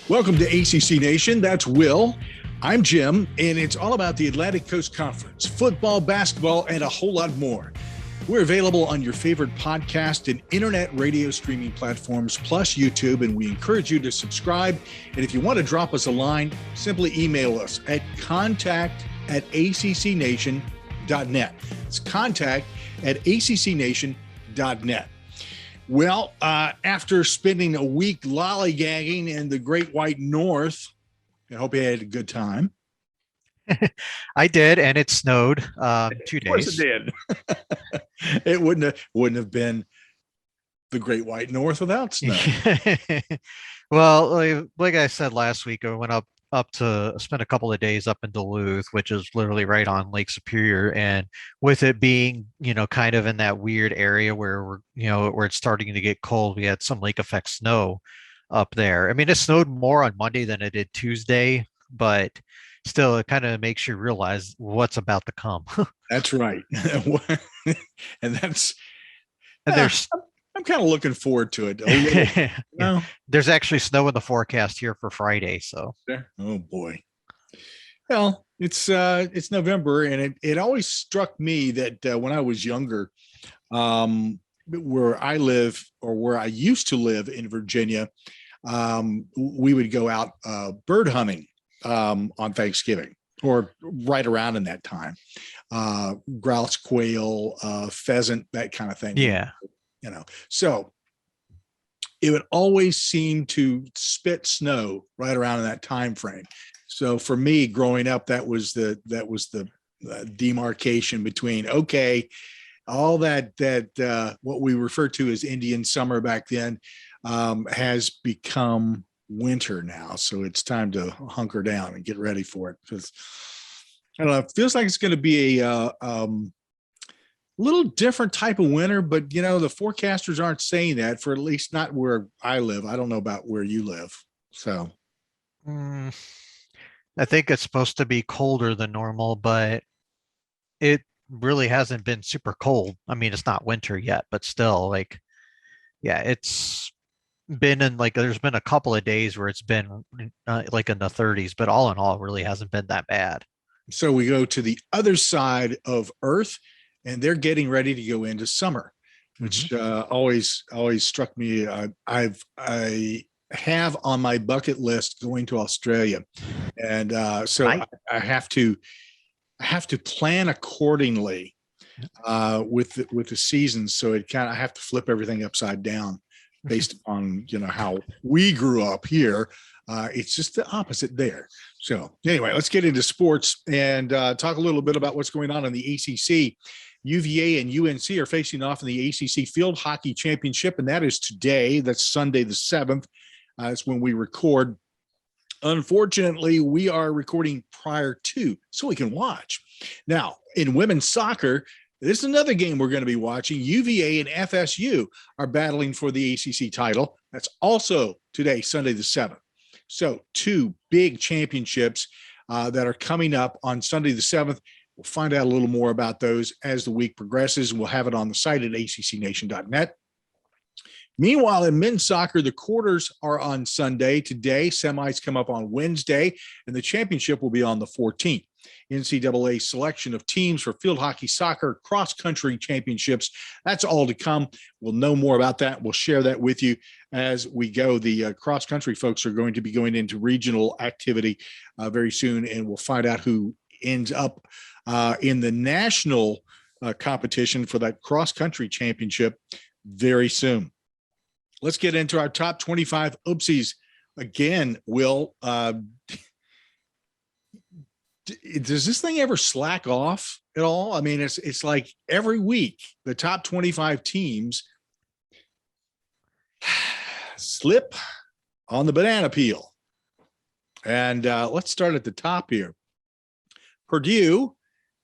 Welcome to ACC Nation. That's Will. I'm Jim, and it's all about the Atlantic Coast Conference, football, basketball, and a whole lot more. We're available on your favorite podcast and internet radio streaming platforms, plus YouTube, and we encourage you to subscribe. And if you want to drop us a line, simply email us at contact@accnation.net. It's contact@accnation.net. Well, after spending a week lollygagging in the Great White North, I hope you had a good time. I did, and it snowed 2 days. Of course it did. It wouldn't have been the Great White North without snow. Well, like I said last week, I went up to spend a couple of days up in Duluth, which is literally right on Lake Superior, and with it being kind of in that weird area where where it's starting to get cold, we had some lake effect snow up there. I mean, it snowed more on Monday than it did Tuesday, but still, it kind of makes you realize what's about to come. That's right. And there's I'm kind of looking forward to it. There's actually snow in the forecast here for Friday. So, oh boy. Well, it's November, and it always struck me that when I was younger, where I live or where I used to live in Virginia, we would go out bird hunting on Thanksgiving or right around in that time. Grouse, quail, pheasant, that kind of thing. Yeah. So it would always seem to spit snow right around in that time frame. So for me, growing up, that was the demarcation between, okay, all that what we refer to as Indian summer back then has become winter now. So it's time to hunker down and get ready for it, because I don't know, it feels like it's going to be a little different type of winter, but the forecasters aren't saying that, for at least not where I live. I don't know about where you live. So I think it's supposed to be colder than normal, but it really hasn't been super cold. I mean, it's not winter yet, but still, it's been in there's been a couple of days where it's been like in the 30s, but all in all, it really hasn't been that bad. So we go to the other side of Earth, and they're getting ready to go into summer, which always struck me. I have on my bucket list going to Australia, and so I have to plan accordingly with the seasons. So I have to flip everything upside down based upon how we grew up here. It's just the opposite there. So anyway, let's get into sports and talk a little bit about what's going on in the ACC. UVA and UNC are facing off in the ACC Field Hockey Championship, and that is today. That's Sunday the 7th. That's when we record. Unfortunately, we are recording prior to, so we can watch. Now, in women's soccer, this is another game we're going to be watching. UVA and FSU are battling for the ACC title. That's also today, Sunday the 7th. So 2 big championships that are coming up on Sunday the 7th. We'll find out a little more about those as the week progresses, and we'll have it on the site at accnation.net. Meanwhile, in men's soccer, the quarters are on Sunday. Today, semis come up on Wednesday, and the championship will be on the 14th. NCAA selection of teams for field hockey, soccer, cross-country championships. That's all to come. We'll know more about that. We'll share that with you as we go. The cross-country folks are going to be going into regional activity very soon, and we'll find out who ends up in the national competition for that cross-country championship very soon. Let's get into our top 25 oopsies. Again, Will, does this thing ever slack off at all? I mean, it's like every week, the top 25 teams slip on the banana peel. And let's start at the top here. Purdue,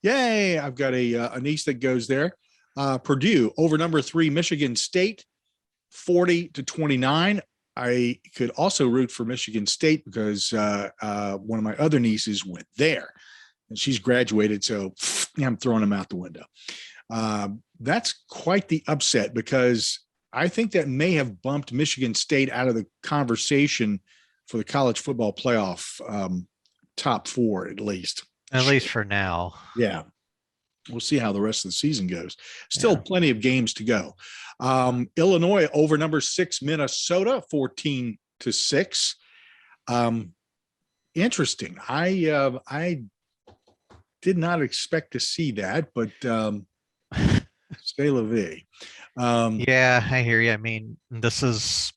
yay, I've got a niece that goes there. Purdue over number 3, Michigan State, 40-29. I could also root for Michigan State because one of my other nieces went there and she's graduated. So I'm throwing them out the window. That's quite the upset because I think that may have bumped Michigan State out of the conversation for the college football playoff top four at least. At least for now. Yeah. We'll see how the rest of the season goes. Still Yeah. plenty of games to go. Illinois over number 6 Minnesota 14-6. Interesting. I did not expect to see that, but stay la vie. Yeah, I hear you. I mean, this is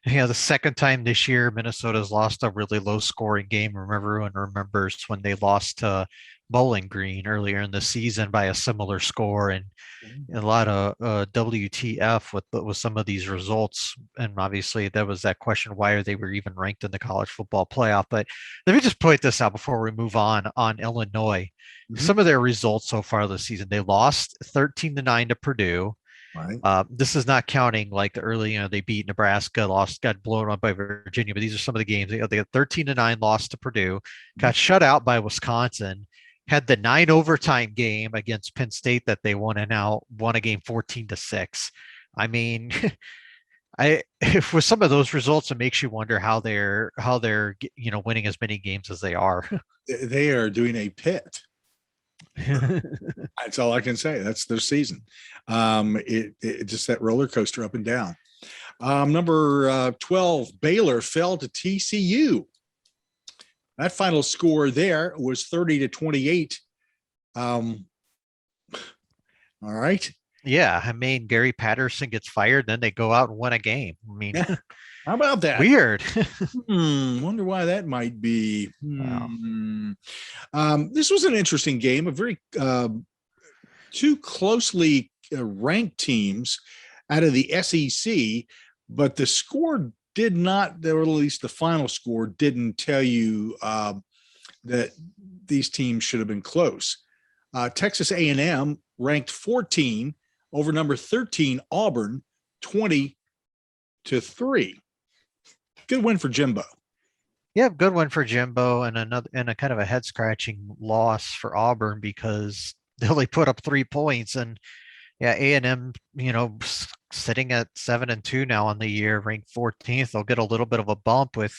the second time this year Minnesota's lost a really low scoring game. Remember, everyone remembers when they lost to Bowling Green earlier in the season by a similar score, and a lot of WTF with some of these results. And obviously, there was that question: why are they were even ranked in the college football playoff? But let me just point this out before we move on Illinois. Some of their results so far this season: they lost 13-9 to Purdue. Right. This is not counting like the early, they beat Nebraska, got blown up by Virginia, but these are some of the games. They got 13-9 loss to Purdue, got shut out by Wisconsin, had the 9 overtime game against Penn State that they won, and now won a game 14-6. I mean, with some of those results, it makes you wonder how they're winning as many games as they are. They are doing a pit. That's all I can say. That's their season. It just that roller coaster up and down. Number 12, Baylor fell to TCU. That final score there was 30-28. All right. Yeah, I mean, Gary Patterson gets fired, then they go out and win a game. I mean, yeah. How about that? Weird. Wonder why that might be. Wow. This was an interesting game, a very two closely ranked teams out of the SEC, but the score did not, or at least the final score didn't tell you that these teams should have been close. Texas A&M ranked 14 over number 13 Auburn, 20-3. Good win for Jimbo. Yeah, good one for Jimbo, and a kind of a head scratching loss for Auburn because they only put up 3 points. And yeah, A&M, sitting at 7-2 now on the year, ranked 14th. They'll get a little bit of a bump with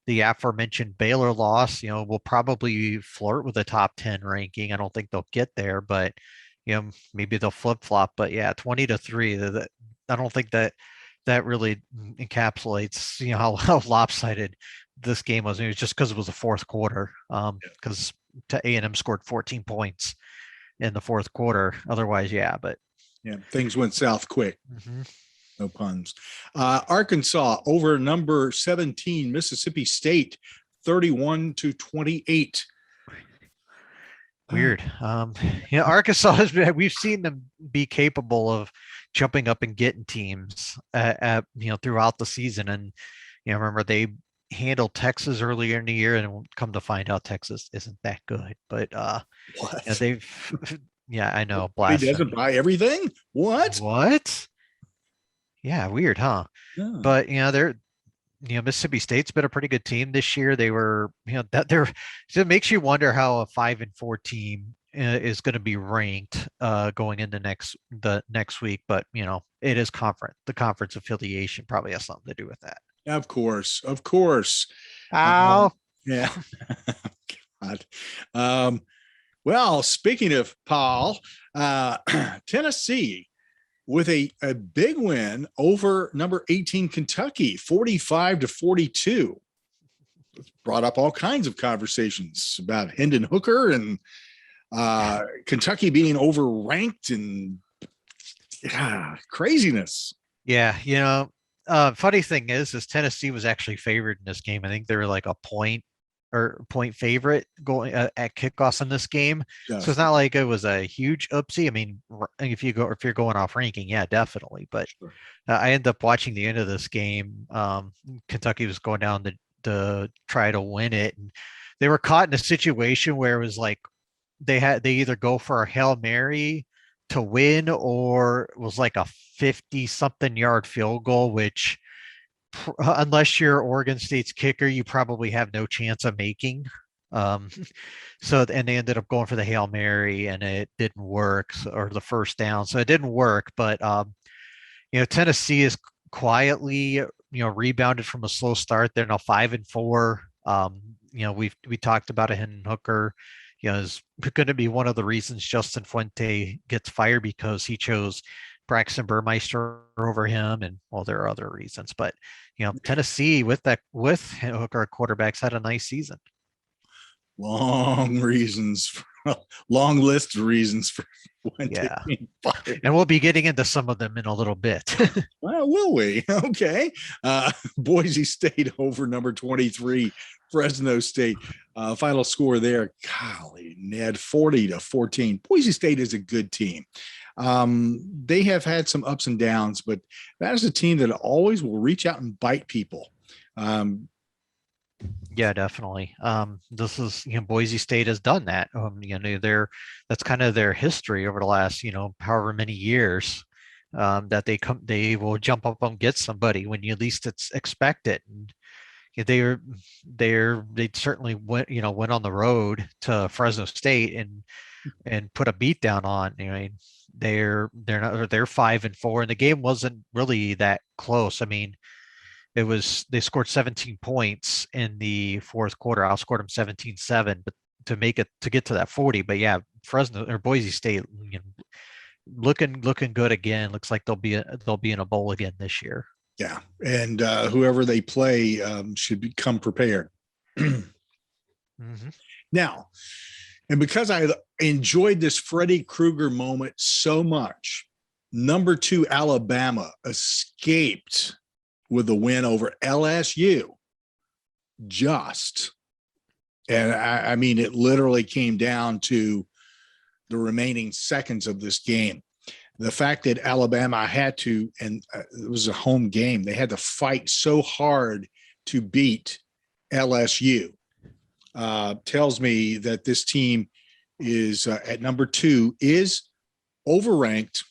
the aforementioned Baylor loss. Will probably flirt with a top 10 ranking. I don't think they'll get there, but maybe they'll flip flop. But yeah, 20-3. I don't think that really encapsulates how lopsided this game was. It was just because it was the fourth quarter, because A&M scored 14 points in the fourth quarter. Otherwise, but things went south quick. No puns. Arkansas over number 17 Mississippi State, 31-28. Weird. Arkansas we've seen them be capable of jumping up and getting teams throughout the season. And remember, they handled Texas earlier in the year, and come to find out Texas isn't that good. But they've I know, he doesn't buy everything. What Yeah, weird, huh? But they're Mississippi State's been a pretty good team this year. They were it makes you wonder how a 5-4 team is going to be ranked going into the next week. But it is the conference affiliation probably has something to do with that. Of course. Ow. Yeah. God. Well, speaking of Paul, Tennessee with a big win over number 18 Kentucky, 45-42. Brought up all kinds of conversations about Hendon Hooker and Kentucky being overranked and craziness. Yeah, funny thing is Tennessee was actually favored in this game. I think they were like a point favorite going at kickoff in this game. Yeah. So it's not like it was a huge oopsie. I mean, if you're going off ranking, yeah, definitely. But sure. I ended up watching the end of this game. Kentucky was going down to try to win it, and they were caught in a situation where it was like they either go for a Hail Mary to win, or it was like a 50-something yard field goal, which unless you're Oregon State's kicker, you probably have no chance of making. And they ended up going for the Hail Mary, and it didn't work, or the first down. So it didn't work, but Tennessee is quietly, rebounded from a slow start. They're now 5-4. We talked about a Hendon Hooker, is going to be one of the reasons Justin Fuente gets fired, because he chose Braxton Burmeister over him, and well, there are other reasons, but Tennessee with Hooker quarterbacks had a nice season. Long reasons, long list of reasons for Fuente being fired. And we'll be getting into some of them in a little bit. Well, will we? Okay. Boise State over number 23, Fresno State. Final score there, golly, Ned, 40-14. Boise State is a good team. They have had some ups and downs, but that is a team that always will reach out and bite people. Yeah, definitely. This is, Boise State has done that. That's kind of their history over the last, however many years, that they will jump up and get somebody when you least expect it. And they certainly went on the road to Fresno State and put a beat down on. They're 5-4, and the game wasn't really that close. I mean, they scored 17 points in the fourth quarter. Outscored them 17-7, but to get to that 40. But yeah, Fresno or Boise State, looking good again. Looks like they'll be in a bowl again this year. Yeah, and whoever they play should become prepared. Mm-hmm. Now, and because I enjoyed this Freddy Krueger moment so much, number 2 Alabama escaped with a win over LSU. And I mean, it literally came down to the remaining seconds of this game. The fact that Alabama had to, and it was a home game, they had to fight so hard to beat LSU, tells me that this team is at number 2 is overranked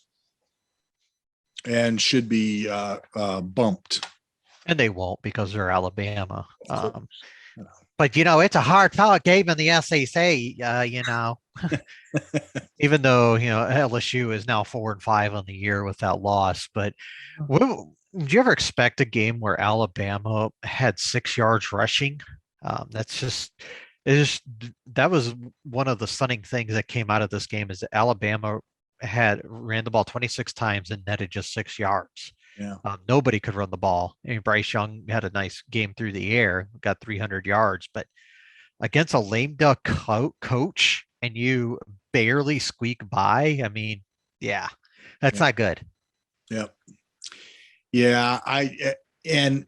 and should be bumped. And they won't, because they're Alabama. But it's a hard-fought game in the SEC. Even though LSU is now 4-5 on the year without loss. But did you ever expect a game where Alabama had 6 yards rushing? That was one of the stunning things that came out of this game, is that Alabama ran the ball 26 times and netted just 6 yards. Yeah. Nobody could run the ball. I mean, Bryce Young had a nice game through the air, got 300 yards, but against a lame duck coach and you barely squeak by, I mean, yeah, that's not good. Yeah. Yeah. I don't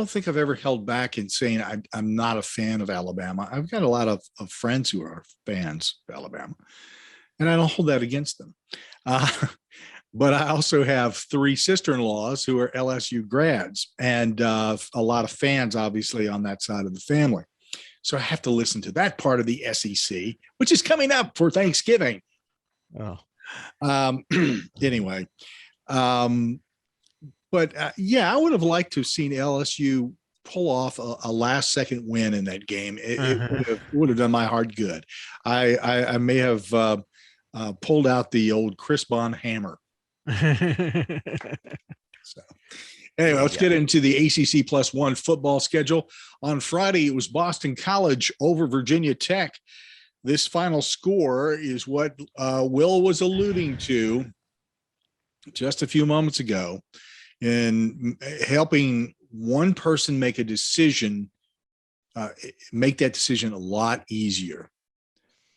think I've ever held back in saying I'm not a fan of Alabama. I've got a lot of friends who are fans of Alabama, and I don't hold that against them. But I also have 3 sister-in-laws who are LSU grads, and a lot of fans, obviously, on that side of the family. So I have to listen to that part of the SEC, which is coming up for Thanksgiving. Oh. Anyway. But I would have liked to have seen LSU pull off a last-second win in that game. It would have done my heart good. I may have pulled out the old Chris Bond hammer. So anyway, let's get into the ACC +1 football schedule. On Friday, it was Boston College over Virginia Tech. This final score is what Will was alluding to just a few moments ago, in helping one person make a decision, make that decision a lot easier.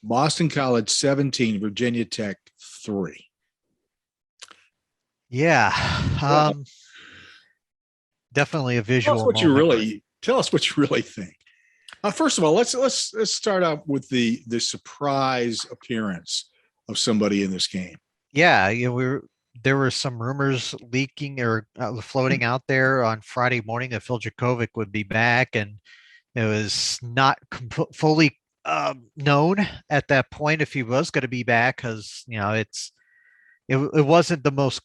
Boston College 17, Virginia Tech 3. Yeah. Definitely a visual. Tell us what you really think. First of all, let's start out with the surprise appearance of somebody in this game. Yeah, there were some rumors leaking or floating out there on Friday morning that Phil Jakovic would be back, and it was not fully known at that point if he was going to be back, because it wasn't the most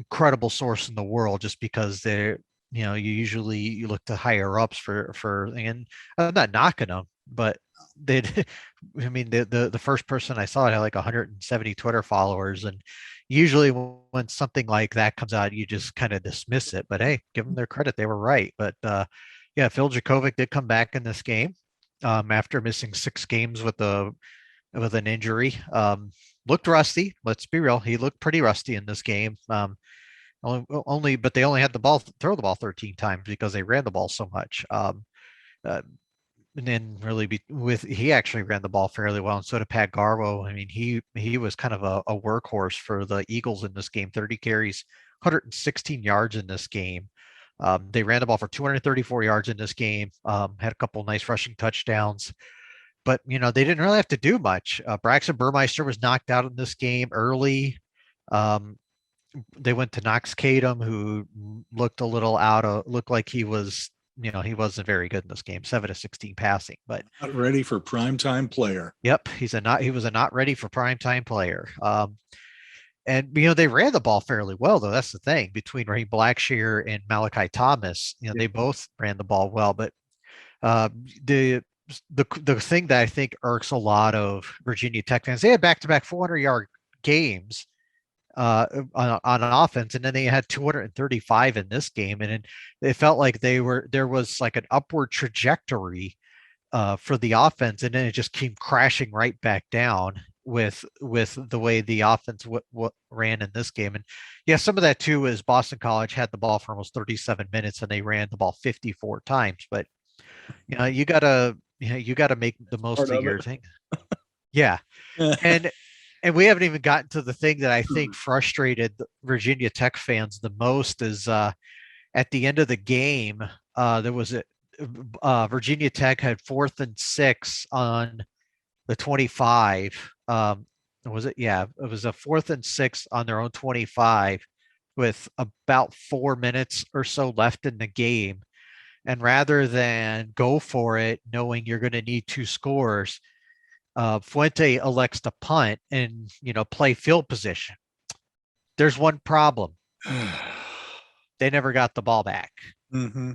credible source in the world, just because they're you look to higher ups for and I'm not knocking them, but the first person I saw had like 170 Twitter followers, and usually when something like that comes out, you just kind of dismiss it. But hey, give them their credit; they were right. But yeah, Phil Jakovic did come back in this game after missing 6 games with an injury. Looked rusty. Let's be real; he looked pretty rusty in this game. But they only had the ball throw the ball 13 times because they ran the ball so much. Uh, and then really he actually ran the ball fairly well, and so did Pat Garwo. I mean, he was kind of a workhorse for the Eagles in this game. 30 carries, 116 yards in this game. They ran the ball for 234 yards in this game. Had a couple nice rushing touchdowns, but they didn't really have to do much. Braxton Burmeister was knocked out in this game early. Um, they went to Knox Kadum, who looked like he was, he wasn't very good in this game. 7 of 16 passing, but Not ready for primetime player. yep, he was a not ready for primetime player. And they ran the ball fairly well, though. That's the thing. Between Ray Blackshear and Malachi Thomas, they both ran the ball well. But uh, the the thing that I think irks a lot of Virginia Tech fans, they had back-to-back 400-yard games on offense, and then they had 235 in this game, and it felt like there was like an upward trajectory for the offense, and then it just came crashing right back down with the way the offense ran in this game. And yeah, some of that too is Boston College had the ball for almost 37 minutes and they ran the ball 54 times. But you gotta make the most of your thing. Yeah, and we haven't even gotten to the thing that I think frustrated Virginia Tech fans the most is at the end of the game, there was Virginia Tech had 4th and 6 on the 25. Was it? Yeah, it was a 4th and 6 on their own 25 with about 4 minutes or so left in the game. And rather than go for it, knowing you're going to need 2 scores, Fuente elects to punt and play field position. There's one problem. They never got the ball back. Mm-hmm.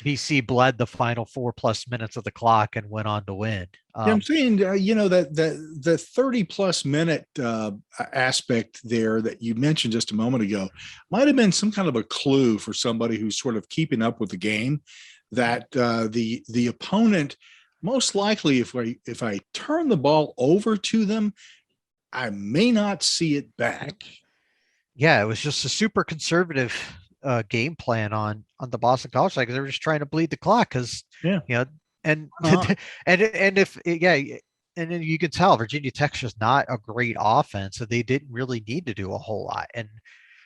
BC bled the final 4+ minutes of the clock and went on to win. I'm saying, that the 30+ minute aspect there that you mentioned just a moment ago might have been some kind of a clue for somebody who's sort of keeping up with the game, that the opponent, most likely, if I turn the ball over to them, I may not see it back. Yeah, it was just a super conservative game plan on the Boston College side, because they were just trying to bleed the clock. Because and if and then you can tell Virginia Tech's just not a great offense, so they didn't really need to do a whole lot. And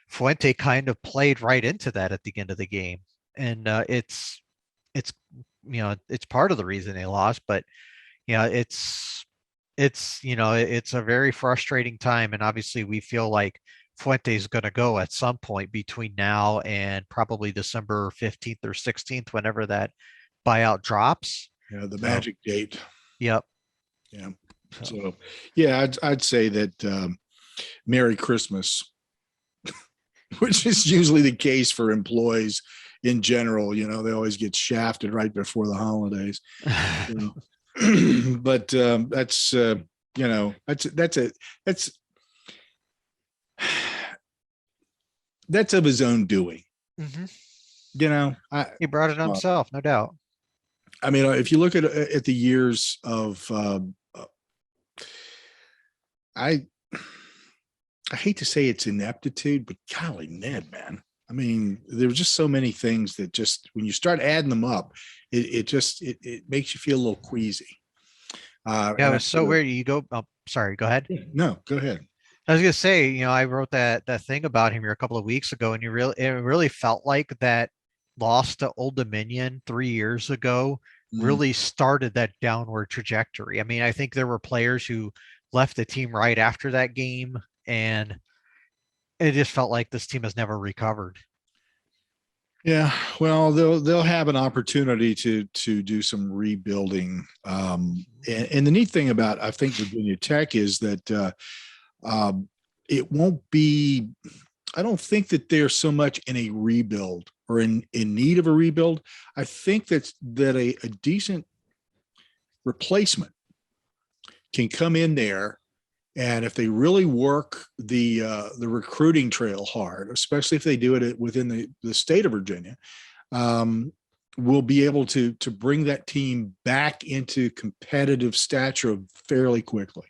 Fuente kind of played right into that at the end of the game, and it's part of the reason they lost. But it's a very frustrating time, and obviously we feel like Fuente is going to go at some point between now and probably December 15th or 16th, whenever that buyout drops. Yeah, the magic date. Yep. Yeah. So yeah, I'd say that Merry Christmas, which is usually the case for employees in general. They always get shafted right before the holidays. But that's of his own doing. Mm-hmm. He brought it on himself, no doubt. I mean, if you look at the years of, I hate to say it's ineptitude, but golly, Ned, man. I mean, there were just so many things that just, when you start adding them up, it makes you feel a little queasy. Yeah, it was so weird. You go, oh, sorry, go ahead. No, go ahead. I was gonna say, I wrote that thing about him here a couple of weeks ago, and it really felt like that loss to Old Dominion 3 years ago really started that downward trajectory. I mean, I think there were players who left the team right after that game, and it just felt like this team has never recovered. Yeah, well, they'll have an opportunity to do some rebuilding. And the neat thing about, I think, Virginia Tech is that it won't be. I don't think that they're so much in a rebuild or in need of a rebuild. I think that a decent replacement can come in there And if they really work the recruiting trail hard, especially if they do it within the state of Virginia, we'll be able to bring that team back into competitive stature fairly quickly.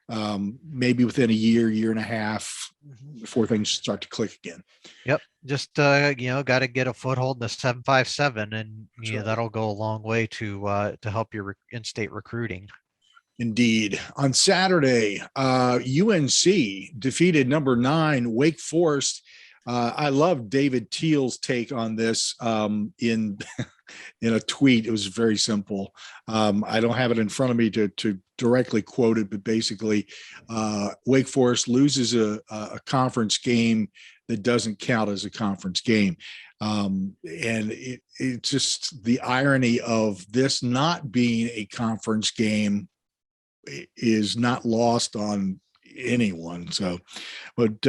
Maybe within a year and a half before things start to click again. Yep. Just got to get a foothold in the 757, and that'll go a long way to help your in-state recruiting. Indeed. On Saturday, UNC defeated number 9 Wake Forest. I love David Teal's take on this in a tweet. It was very simple. I don't have it in front of me to directly quote it, but basically, Wake Forest loses a conference game that doesn't count as a conference game. And it's just the irony of this not being a conference game is not lost on anyone. So, but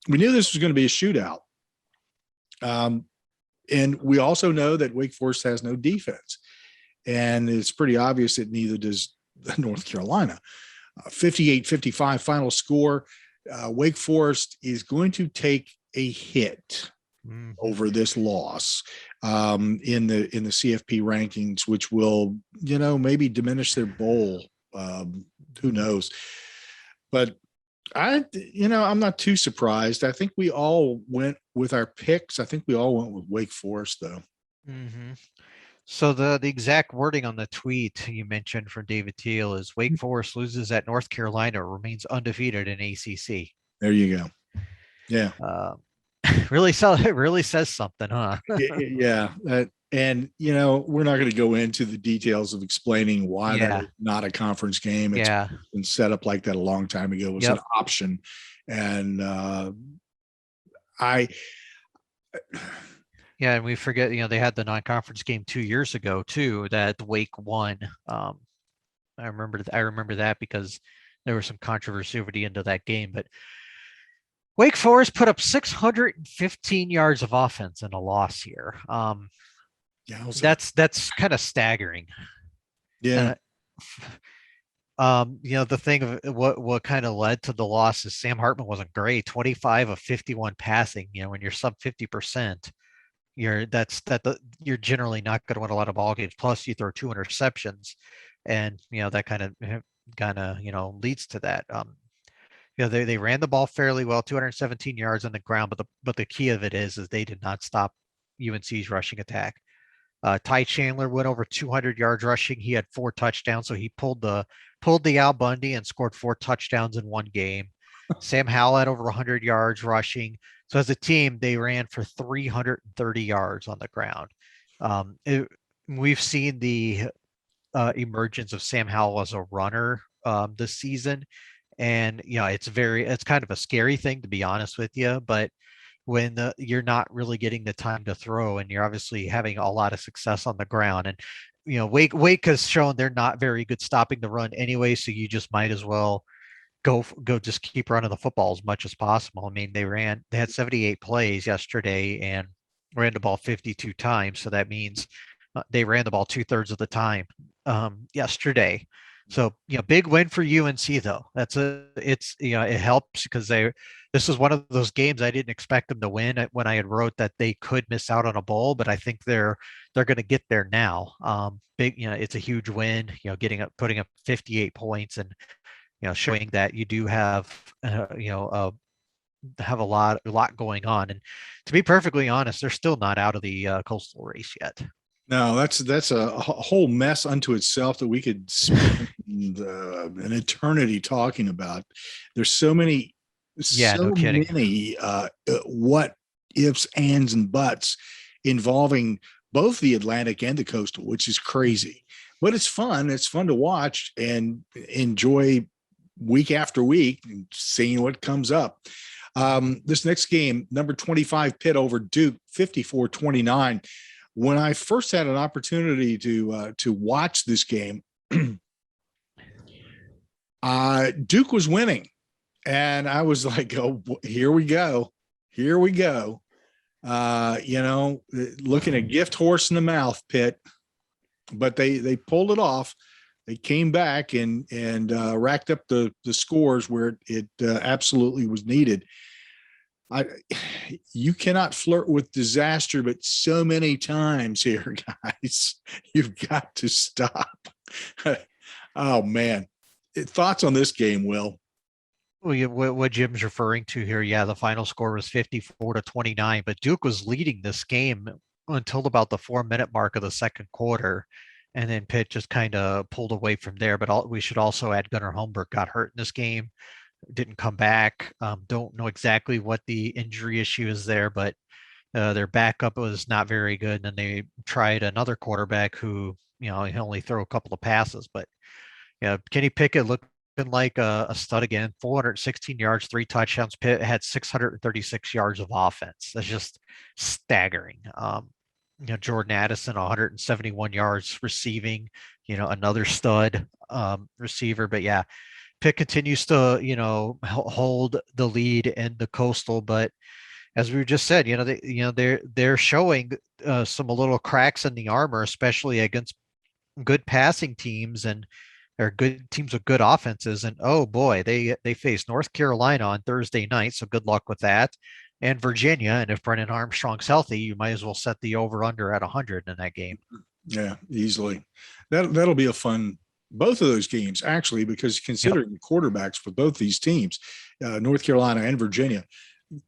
we knew this was going to be a shootout. And we also know that Wake Forest has no defense. And it's pretty obvious that neither does North Carolina. 58-55 final score. Wake Forest is going to take a hit over this loss in the CFP rankings, which will, maybe diminish their bowl. Who knows? But I'm not too surprised. I think we all went with our picks. I think we all went with Wake Forest, though. So the exact wording on the tweet you mentioned from David Teal is Wake Forest loses at North Carolina, remains undefeated in ACC. There you go. Yeah. It really says something, huh? Yeah. And, we're not going to go into the details of explaining why that is not a conference game. It's been set up like that a long time ago. It was an option. And and we forget, they had the non-conference game 2 years ago too, that Wake won. I remember that because there was some controversy into that game, but Wake Forest put up 615 yards of offense in a loss here. That's kind of staggering. Yeah. The thing of what kind of led to the loss is Sam Hartman wasn't great. 25 of 51 passing. When you're sub 50%, you're generally not going to win a lot of ball games. Plus, you throw 2 interceptions, and that kind of leads to that. They ran the ball fairly well, 217 yards on the ground, but the key of it is they did not stop UNC's rushing attack. Ty Chandler went over 200 yards rushing. He had 4 touchdowns, so he pulled the Al Bundy and scored 4 touchdowns in one game. Sam Howell had over 100 yards rushing. So as a team, they ran for 330 yards on the ground. We've seen the emergence of Sam Howell as a runner this season, and it's kind of a scary thing, to be honest with you, but when you're not really getting the time to throw and you're obviously having a lot of success on the ground, and Wake has shown they're not very good stopping the run anyway, so you just might as well go just keep running the football as much as possible. I mean, they had 78 plays yesterday and ran the ball 52 times, so that means they ran the ball 2/3 of the time yesterday. So, big win for UNC though. It helps because this is one of those games I didn't expect them to win when I had wrote that they could miss out on a bowl, but I think they're going to get there now. It's a huge win, putting up 58 points and, showing that you do have a lot going on. And to be perfectly honest, they're still not out of the coastal race yet. No, that's a whole mess unto itself that we could spend an eternity talking about. There's so many, no kidding. many what ifs, ands, and buts involving both the Atlantic and the coastal, which is crazy. But it's fun. It's fun to watch and enjoy week after week and seeing what comes up. This next game, number 25 Pitt over Duke, 54-29. When I first had an opportunity to watch this game, Duke was winning, and I was like, "Oh, here we go, here we go." Looking a gift horse in the mouth, Pitt, but they pulled it off. they came back and racked up the scores where it absolutely was needed. I you cannot flirt with disaster, but so many times here, guys, you've got to stop. Oh man, thoughts on this game, Will? Well, what Jim's referring to here, yeah, the final score was 54-29, but Duke was leading this game until about the 4 minute mark of the second quarter. And then Pitt just kind of pulled away from there. But we should also add Gunnar Holmberg got hurt in this game, didn't come back. Don't know exactly what the injury issue is there, but their backup was not very good. And then they tried another quarterback who, he only threw a couple of passes, but yeah, Kenny Pickett looked like a stud again. 416 yards, 3 touchdowns. Pitt had 636 yards of offense. That's just staggering. Jordan Addison, 171 yards receiving. Another stud receiver. But yeah, Pitt continues to hold the lead in the Coastal, but as we just said, they're showing some little cracks in the armor, especially against good passing teams and they're good teams with good offenses. And oh boy, they face North Carolina on Thursday night, so good luck with that. And Virginia, and if Brennan Armstrong's healthy, you might as well set the over under at 100 in that game. Yeah, easily. That'll be a fun both of those games actually, because considering the quarterbacks for both these teams, North Carolina and Virginia,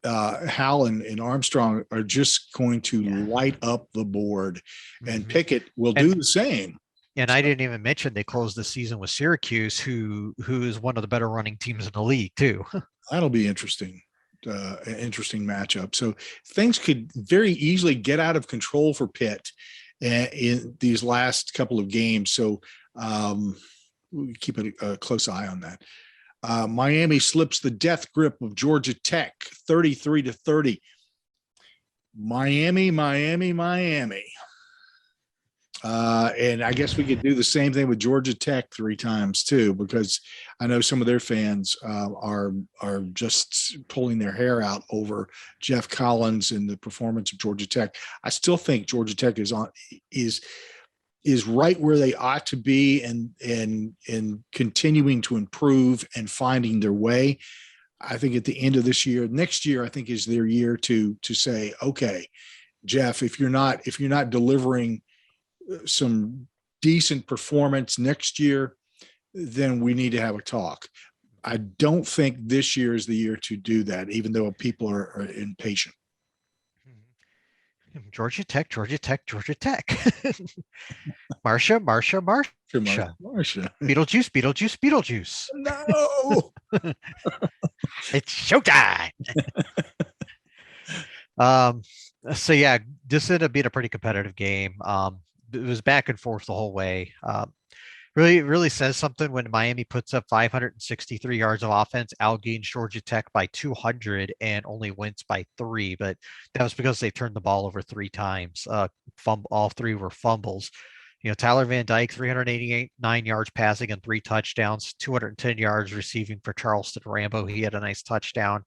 Hal and Armstrong are just going to light up the board, and Pickett will do the same. And I didn't even mention they closed the season with Syracuse, who is one of the better running teams in the league too. That'll be interesting. An interesting matchup. So things could very easily get out of control for Pitt in these last couple of games. So we keep a close eye on that. Miami slips the death grip of Georgia Tech, 33-30. Miami. And I guess we could do the same thing with Georgia Tech 3 times too, because I know some of their fans are just pulling their hair out over Jeff Collins and the performance of Georgia Tech. I still think Georgia Tech is right where they ought to be, and continuing to improve and finding their way. I think at the end of this year, next year, I think is their year to say, okay, Jeff, if you're not delivering some decent performance next year, then we need to have a talk. I don't think this year is the year to do that, even though people are impatient. Georgia Tech. Marcia. Beetlejuice. No. It's showtime. So yeah, this ended up being a pretty competitive game. It was back and forth the whole way. Really says something when Miami puts up 563 yards of offense, outgains Georgia Tech by 200 and only wins by 3. But that was because they turned the ball over 3 times. All 3 were fumbles. Tyler Van Dyke, 389 yards passing and 3 touchdowns, 210 yards receiving for Charleston Rambo. He had a nice touchdown.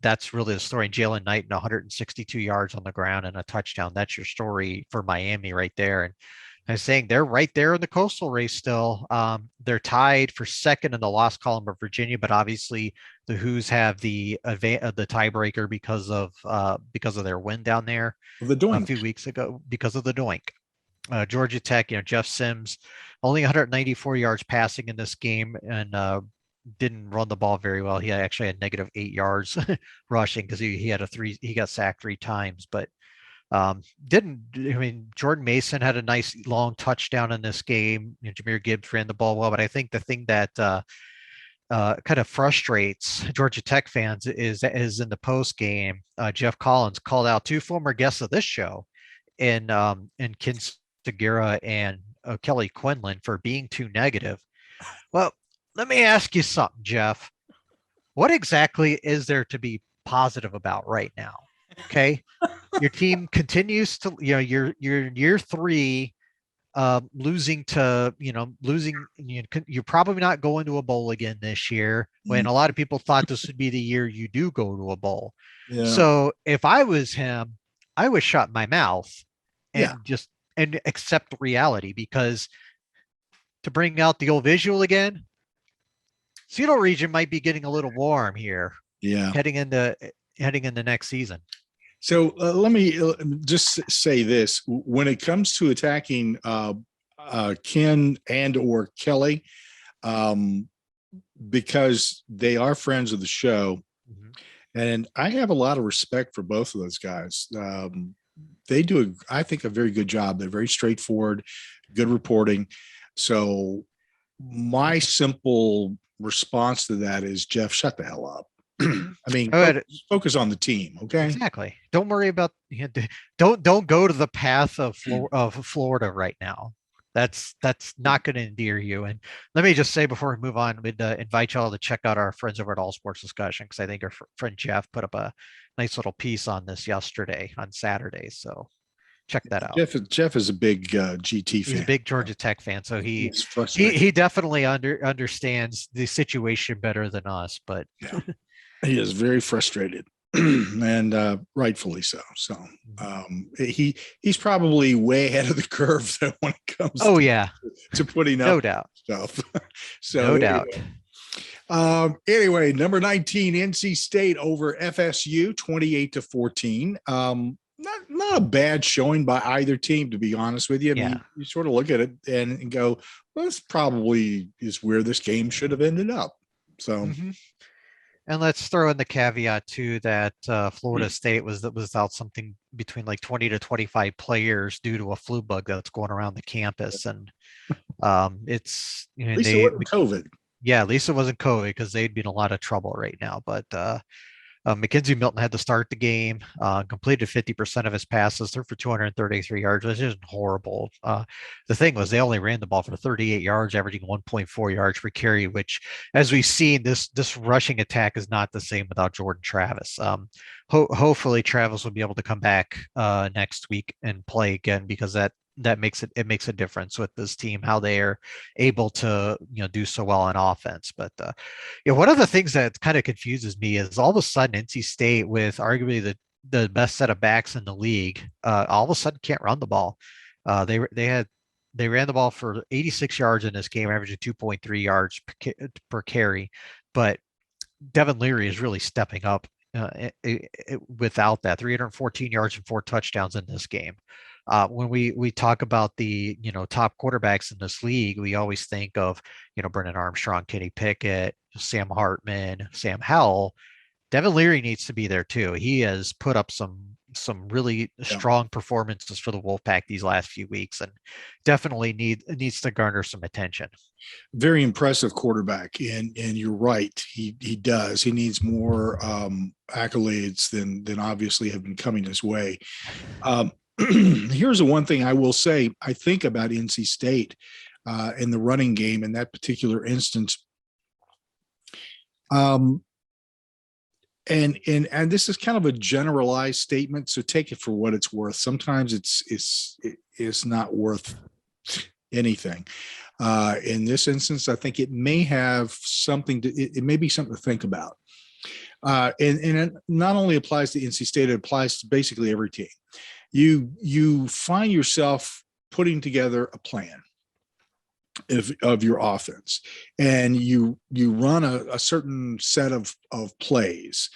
That's really the story. Jalen Knight, 162 yards on the ground and a touchdown. That's your story for Miami right there. And I'm saying they're right there in the Coastal race still. They're tied for second in the loss column of Virginia, but obviously the Hoos have the tiebreaker because of their win down there a few weeks ago because of the doink. Georgia Tech, Jeff Sims, only 194 yards passing in this game, and didn't run the ball very well. He actually had -8 yards rushing because he got sacked 3 times, but Jordan Mason had a nice long touchdown in this game. Jahmyr Gibbs ran the ball well, but I think the thing that kind of frustrates Georgia Tech fans is in the post game, Jeff Collins called out 2 former guests of this show in Ken Segura and Kelly Quinlan for being too negative. Well, let me ask you something, Jeff. What exactly is there to be positive about right now? Okay. Your team continues to, you're year 3, losing, you're probably not going to a bowl again this year, when a lot of people thought this would be the year you do go to a bowl. Yeah. So if I was him, I would shut my mouth and just accept reality, because to bring out the old visual again, Seattle region might be getting a little warm here Yeah. heading into next season. So let me just say this: when it comes to attacking Ken and or Kelly, um, because they are friends of the show, and I have a lot of respect for both of those guys. They do, I think, a very good job. They're very straightforward, good reporting. So my simple response to that is, Jeff, shut the hell up. I mean, focus on the team. Okay. Exactly. Don't worry about, don't go to the path of Florida right now. That's not going to endear you. And let me just say before we move on, we'd invite y'all to check out our friends over at All Sports Discussion, because I think our friend Jeff put up a nice little piece on this yesterday on Saturday. So check that out. Jeff is a big GT fan. He's a big Georgia Tech fan, so he definitely understands the situation better than us. But yeah, he is very frustrated, and rightfully so. So he's probably way ahead of the curve when it comes. To putting up no doubt stuff. So no doubt. Anyway, number 19, NC State over FSU, 28-14. Not a bad showing by either team, to be honest with you. I mean, you sort of look at it and go, well, this probably is where this game should have ended up. So, and let's throw in the caveat too that Florida State was without something between like 20 to 25 players due to a flu bug that's going around the campus, and it's at least it wasn't COVID. Yeah, at least it wasn't COVID, because they'd be in a lot of trouble right now. But Mackenzie Milton had to start the game, completed 50% of his passes, threw for 233 yards, which isn't horrible. The thing was, they only ran the ball for 38 yards, averaging 1.4 yards per carry, which, as we've seen, this rushing attack is not the same without Jordan Travis. Hopefully Travis will be able to come back next week and play again, because that makes a difference with this team, how they are able to do so well on offense. But one of the things that kind of confuses me is all of a sudden NC State, with arguably the best set of backs in the league, all of a sudden can't run the ball. They ran the ball for 86 yards in this game, averaging 2.3 yards per carry, but Devin Leary is really stepping up without that. 314 yards and 4 touchdowns in this game. When we talk about the top quarterbacks in this league, we always think of Brennan Armstrong, Kenny Pickett, Sam Hartman, Sam Howell. Devin Leary needs to be there too. He has put up some really strong performances for the Wolfpack these last few weeks, and definitely needs to garner some attention. Very impressive quarterback, and you're right. He does. He needs more accolades than obviously have been coming his way. Here's the one thing I will say, I think about NC State in the running game in that particular instance. And this is kind of a generalized statement, so take it for what it's worth. Sometimes it's not worth anything. In this instance, I think it may have it may be something to think about. And it not only applies to NC State, it applies to basically every team. You find yourself putting together a plan of your offense, and you run a certain set of plays,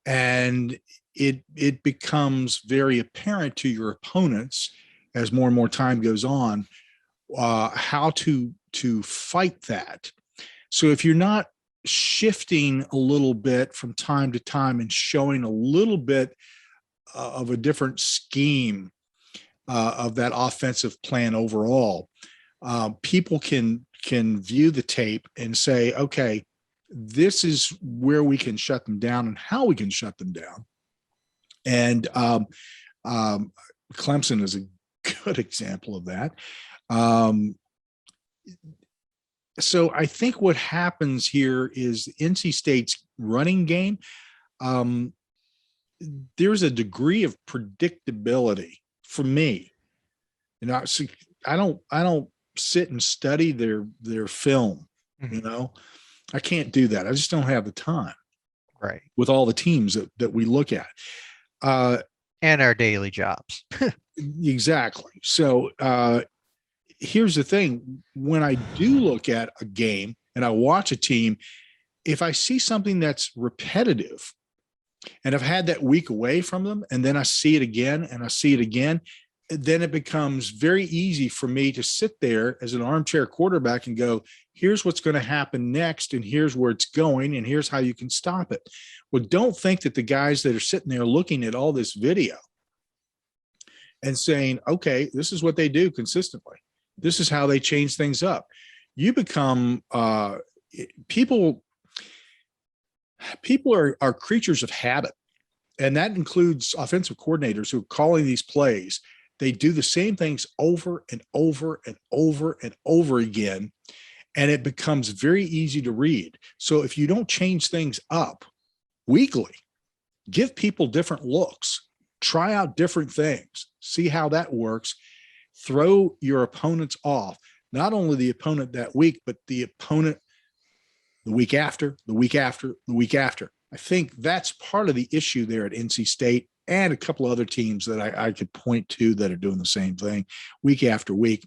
and it becomes very apparent to your opponents as more and more time goes on how to fight that. So if you're not shifting a little bit from time to time and showing a little bit of a different scheme of that offensive plan overall, people can view the tape and say, okay, this is where we can shut them down and how we can shut them down. And Clemson is a good example of that. So I think what happens here is NC State's running game. There's a degree of predictability for me. I don't sit and study their film. I can't do that. I just don't have the time. Right. With all the teams that we look at. And our daily jobs. Exactly. So here's the thing: when I do look at a game and I watch a team, if I see something that's repetitive, and I've had that week away from them, and then I see it again and I see it again, then it becomes very easy for me to sit there as an armchair quarterback and go, here's what's going to happen next, and here's where it's going, and here's how you can stop it. Well, don't think that the guys that are sitting there looking at all this video and saying, okay, this is what they do consistently, this is how they change things up. You become people are creatures of habit, and that includes offensive coordinators who are calling these plays. They do the same things over and over and over and over again, and it becomes very easy to read. So if you don't change things up weekly, give people different looks, try out different things, see how that works, throw your opponents off, not only the opponent that week, but the opponent the week after, the week after, the week after. I think that's part of the issue there at NC State and a couple of other teams that I could point to that are doing the same thing week after week.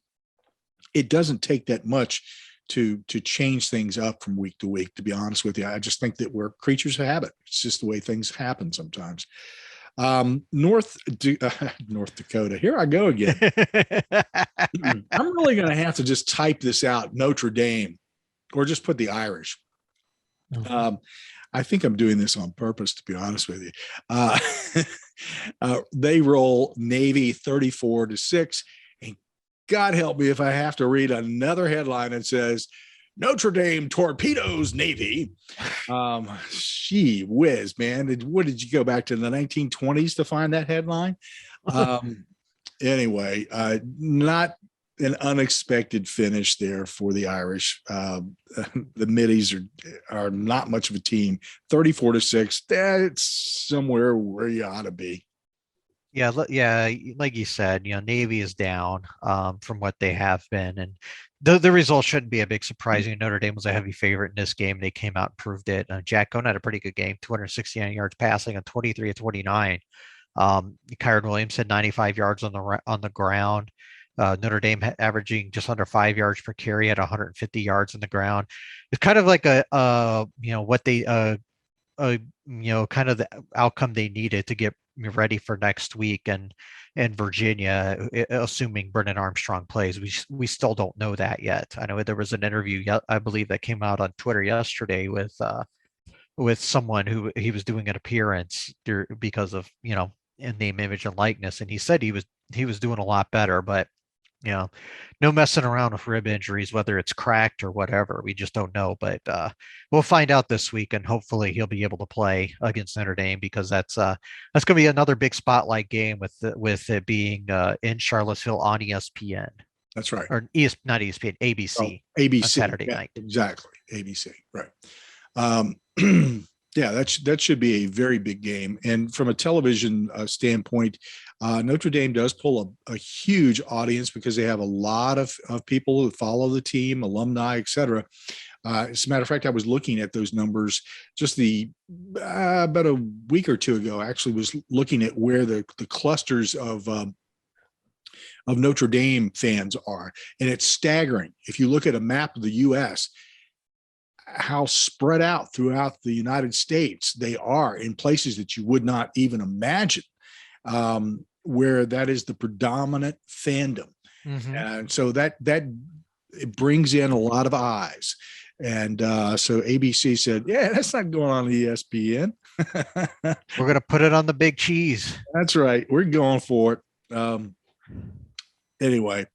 It doesn't take that much to change things up from week to week, to be honest with you. I just think that we're creatures of habit. It's just the way things happen sometimes. North Dakota, here I go again. I'm really going to have to just type this out, Notre Dame, or just put the Irish. I think I'm doing this on purpose, to be honest with you. They roll Navy 34-6, and God help me if I have to read another headline that says Notre Dame torpedoes Navy. Gee whiz, man. What did you go back to the 1920s to find that headline? Anyway, not an unexpected finish there for the Irish. The Middies are not much of a team. 34-6. That's somewhere where you ought to be. Yeah, like you said, Navy is down from what they have been, and the result shouldn't be a big surprise. Notre Dame was a heavy favorite in this game. They came out and proved it. Jack Cohn had a pretty good game, 269 yards passing on 23 of 29. Kyron Williams had 95 yards on the ground. Notre Dame averaging just under 5 yards per carry at 150 yards on the ground. It's kind of like what they kind of the outcome they needed to get ready for next week and Virginia, assuming Brennan Armstrong plays. We still don't know that yet. I know there was an interview, I believe, that came out on Twitter yesterday with someone who he was doing an appearance because of in name, image, and likeness, and he said he was doing a lot better, but no messing around with rib injuries, whether it's cracked or whatever. We just don't know, but we'll find out this week, and hopefully he'll be able to play against Notre Dame, because that's going to be another big spotlight game with it being in Charlottesville on ESPN. That's right. Or not ESPN, ABC. Oh, ABC on Saturday night. Exactly, ABC. Right. Yeah, that should be a very big game. And from a television standpoint, Notre Dame does pull a huge audience because they have a lot of people who follow the team, alumni, et cetera. As a matter of fact, I was looking at those numbers just about a week or two ago. I actually was looking at where the clusters of Notre Dame fans are, and it's staggering. If you look at a map of the U.S., how spread out throughout the United States they are in places that you would not even imagine, where that is the predominant fandom. Mm-hmm. And so that it brings in a lot of eyes. And so ABC said, yeah, that's not going on ESPN. We're going to put it on the big cheese. That's right. We're going for it. Anyway,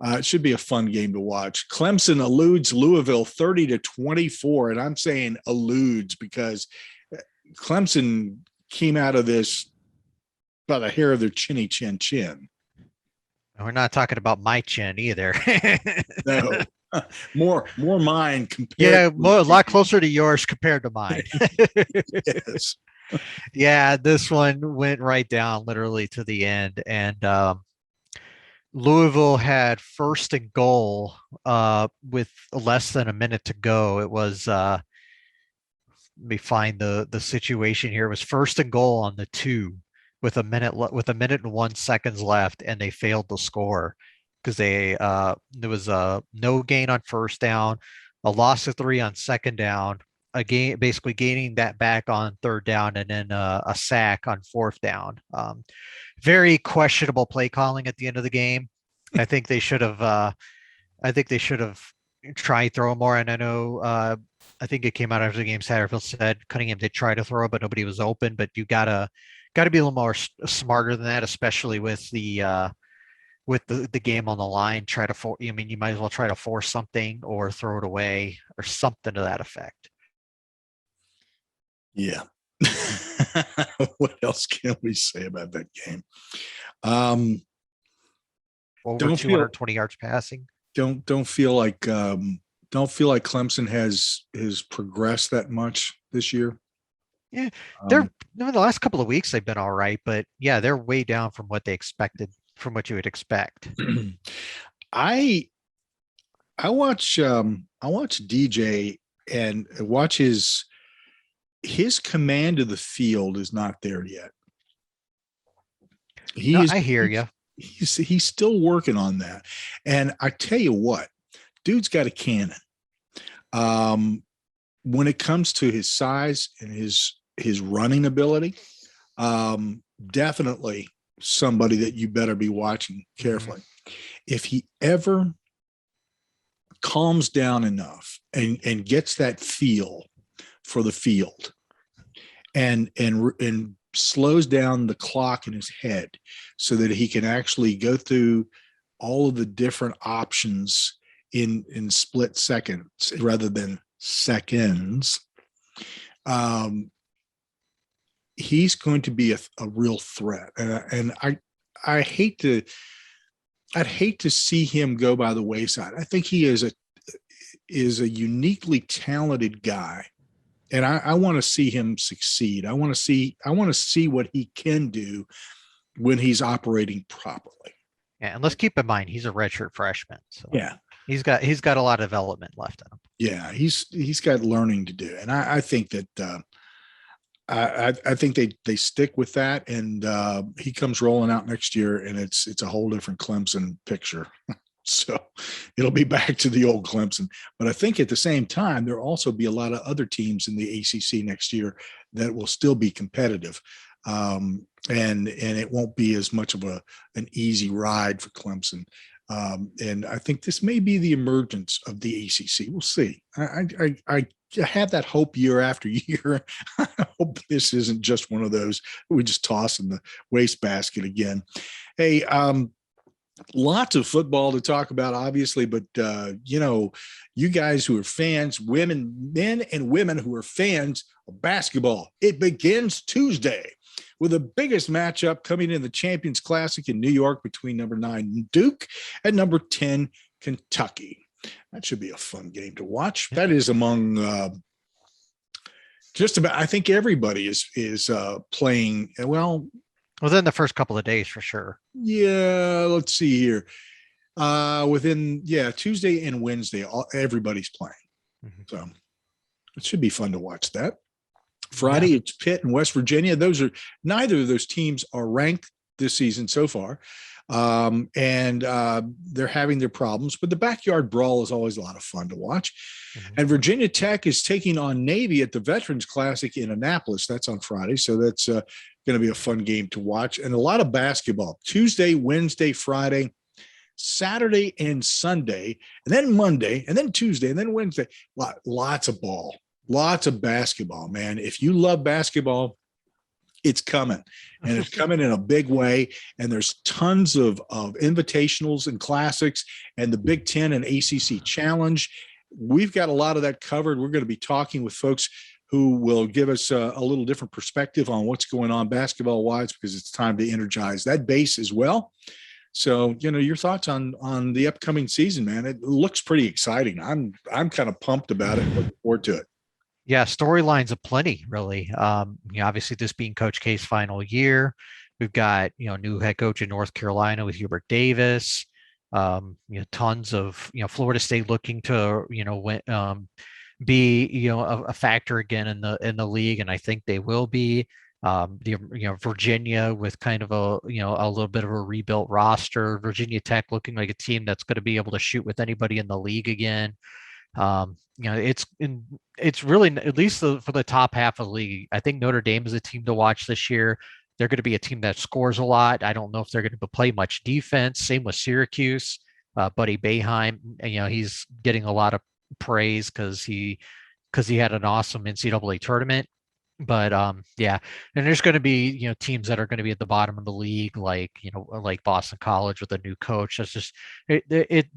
it should be a fun game to watch. Clemson eludes Louisville 30-24. And I'm saying eludes because Clemson came out of this by the hair of their chinny chin. We're not talking about my chin either. No, more mine compared. Yeah, a lot closer to yours compared to mine. Yes. Yeah, this one went right down literally to the end, and Louisville had first and goal with less than a minute to go. It was let me find the situation here. It was first and goal on the 2 with a minute and 1 second left, and they failed to score. because there was a no gain on first down, a loss of 3 on second down, a gain basically gaining that back on third down, and then a sack on fourth down. Very questionable play calling at the end of the game. I think they should have. I think they should have tried throw more. And I know. I think it came out after the game. Satterfield said Cunningham did try to throw, but nobody was open. But you gotta be a little more smarter than that, especially with the game on the line. Try to force. I mean, you might as well try to force something or throw it away or something to that effect. Yeah. What else can we say about that game? Um, Over don't feel 220 yards passing. don't feel like Clemson has progressed that much this year. Yeah, they're Um, no, the last couple of weeks they've been all right, but yeah, they're way down from what they expected, from what you would expect. I I watch DJ and watch his command of the field is not there yet. He No, is I hear you. he's still working on that. And I tell you what, dude's got a cannon. Um, when it comes to his size and his running ability, definitely somebody that you better be watching carefully. If he ever calms down enough and gets that feel for the field and slows down the clock in his head so that he can actually go through all of the different options in split seconds rather than seconds, he's going to be a real threat. And I hate to I'd hate to see him go by the wayside. I think he is a uniquely talented guy, and I want to see him succeed. I want to see what he can do when he's operating properly. Yeah, and let's keep in mind he's a redshirt freshman, so Yeah, he's got a lot of development left in him. yeah, he's got learning to do, and I think that I think they stick with that, and he comes rolling out next year, and it's a whole different Clemson picture. So it'll be back to the old Clemson. But I think at the same time, there'll also be a lot of other teams in the ACC next year that will still be competitive. And it won't be as much of an easy ride for Clemson. And I think this may be the emergence of the ACC. We'll see. I have that hope year after year. I hope this isn't just one of those we just toss in the wastebasket again. Hey, lots of football to talk about, obviously, but you guys who are fans, men and women who are fans of basketball, it begins Tuesday with the biggest matchup coming in the Champions Classic in New York between number 9 Duke and number 10 Kentucky. That should be a fun game to watch. That is among just about, I think everybody is playing. Well, Within the first couple of days, for sure. yeah, let's see here. Within Tuesday and Wednesday, everybody's playing. Mm-hmm. So it should be fun to watch that. Friday, it's Pitt and West Virginia. Neither of those teams are ranked this season so far. And they're having their problems, but the backyard brawl is always a lot of fun to watch. Mm-hmm. And Virginia Tech is taking on Navy at the Veterans Classic in Annapolis. That's on Friday. So that's going to be a fun game to watch. And a lot of basketball Tuesday, Wednesday, Friday, Saturday, and Sunday, and then Monday, and then Tuesday, and then Wednesday. Lots of ball, lots of basketball, man. If you love basketball, it's coming, and it's coming in a big way. And there's tons of invitationals and classics and the Big Ten and ACC Challenge. We've got a lot of that covered. We're going to be talking with folks who will give us a little different perspective on what's going on basketball wise, because it's time to energize that base as well. So, your thoughts on the upcoming season, man. It looks pretty exciting. I'm kind of pumped about it. Looking forward to it. Yeah, storylines aplenty, really. Obviously, this being Coach K's final year, we've got new head coach in North Carolina with Hubert Davis. Tons of Florida State looking to be a factor again in the league, and I think they will be. Virginia with kind of a little bit of a rebuilt roster. Virginia Tech looking like a team that's going to be able to shoot with anybody in the league again. It's really, at least for the top half of the league. I think Notre Dame is a team to watch this year. They're going to be a team that scores a lot. I don't know if they're going to play much defense. Same with Syracuse. Buddy Boeheim, he's getting a lot of praise because he had an awesome NCAA tournament. But yeah, and there's going to be teams that are going to be at the bottom of the league, like Boston College with a new coach. That's just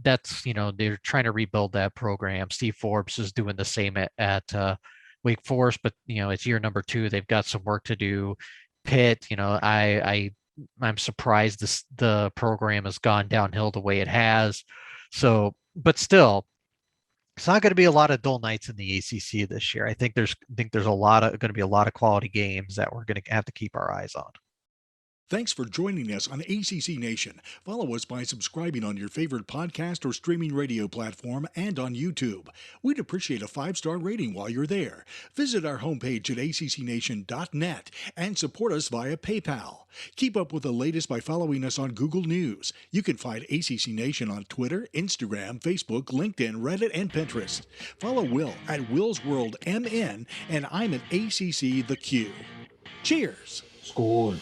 that's they're trying to rebuild that program. Steve Forbes is doing the same at Wake Forest, but it's year number 2. They've got some work to do. Pitt, I'm surprised the program has gone downhill the way it has. So, but still, it's not going to be a lot of dull nights in the ACC this year. I think there's going to be a lot of quality games that we're going to have to keep our eyes on. Thanks for joining us on ACC Nation. Follow us by subscribing on your favorite podcast or streaming radio platform and on YouTube. We'd appreciate a 5-star rating while you're there. Visit our homepage at accnation.net and support us via PayPal. Keep up with the latest by following us on Google News. You can find ACC Nation on Twitter, Instagram, Facebook, LinkedIn, Reddit, and Pinterest. Follow Will at Will's World MN, and I'm at ACC The Q. Cheers! Skål!